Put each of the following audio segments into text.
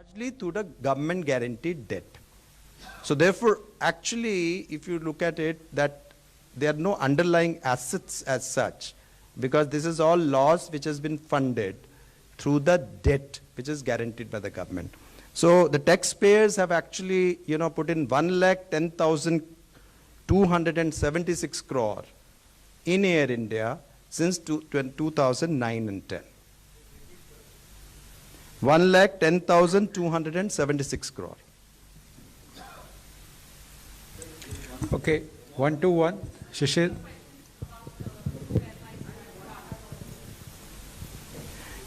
Largely through the government guaranteed debt. So therefore, actually, if you look at it, that there are no underlying assets as such, because this is all loss which has been funded through the debt which is guaranteed by the government. So the taxpayers have actually, put in 1,10,276 crore in Air India since 2009 and 10. 1,10,276 crore. Okay, 121, Shishir.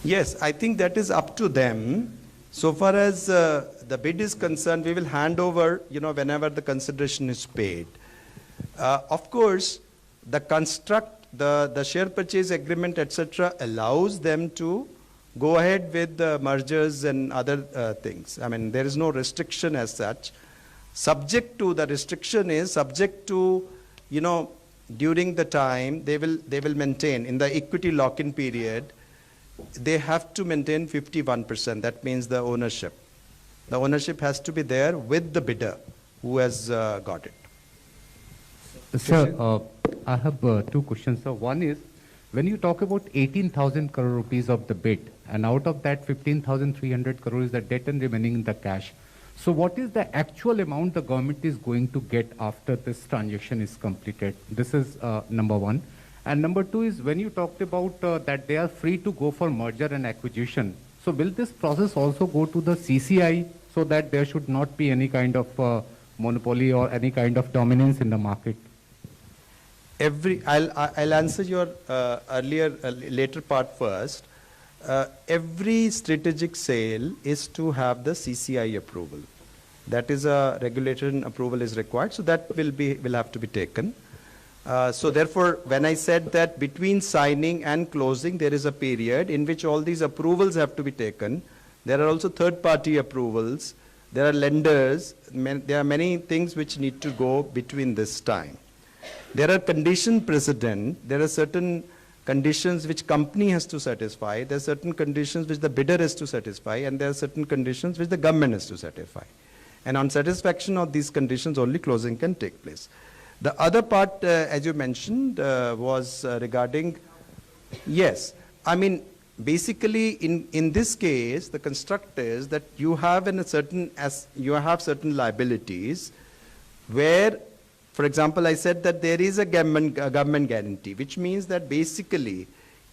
Yes, I think that is up to them. So far as the bid is concerned, we will hand over, whenever the consideration is paid. Of course, the construct, the share purchase agreement, etc., allows them to go ahead with the mergers and other things. I mean, there is no restriction as such. Subject to, the restriction is subject to, during the time they will maintain in the equity lock-in period, they have to maintain 51%. That means the ownership. The ownership has to be there with the bidder who has got it. Sir, I have two questions. Sir, one is, when you talk about 18,000 crore rupees of the bid, and out of that 15,300 crore is the debt and remaining in the cash. So what is the actual amount the government is going to get after this transaction is completed? This is number one. And number two is, when you talked about that they are free to go for merger and acquisition, so will this process also go to the CCI so that there should not be any kind of monopoly or any kind of dominance in the market? I'll answer your later part first. Every strategic sale is to have the CCI approval. That is a regulatory approval is required, so that will have to be taken. So therefore, when I said that between signing and closing there is a period in which all these approvals have to be taken, there are also third-party approvals, there are lenders, there are many things which need to go between this time. There are condition precedent, there are certain conditions which company has to satisfy, there are certain conditions which the bidder has to satisfy, and there are certain conditions which the government has to satisfy. And on satisfaction of these conditions, only closing can take place. The other part, as you mentioned, was regarding, yes, I mean, basically in this case, the construct is that you have certain liabilities where, for example, I said that there is a government guarantee, which means that basically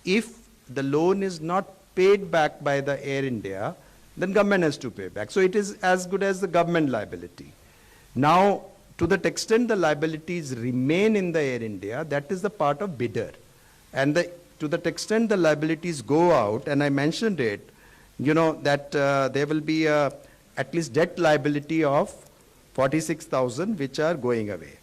if the loan is not paid back by the Air India, then government has to pay back. So it is as good as the government liability. Now, to that extent the liabilities remain in the Air India, that is the part of bidder. And to that extent the liabilities go out, and I mentioned it, that there will be at least debt liability of 46,000 which are going away.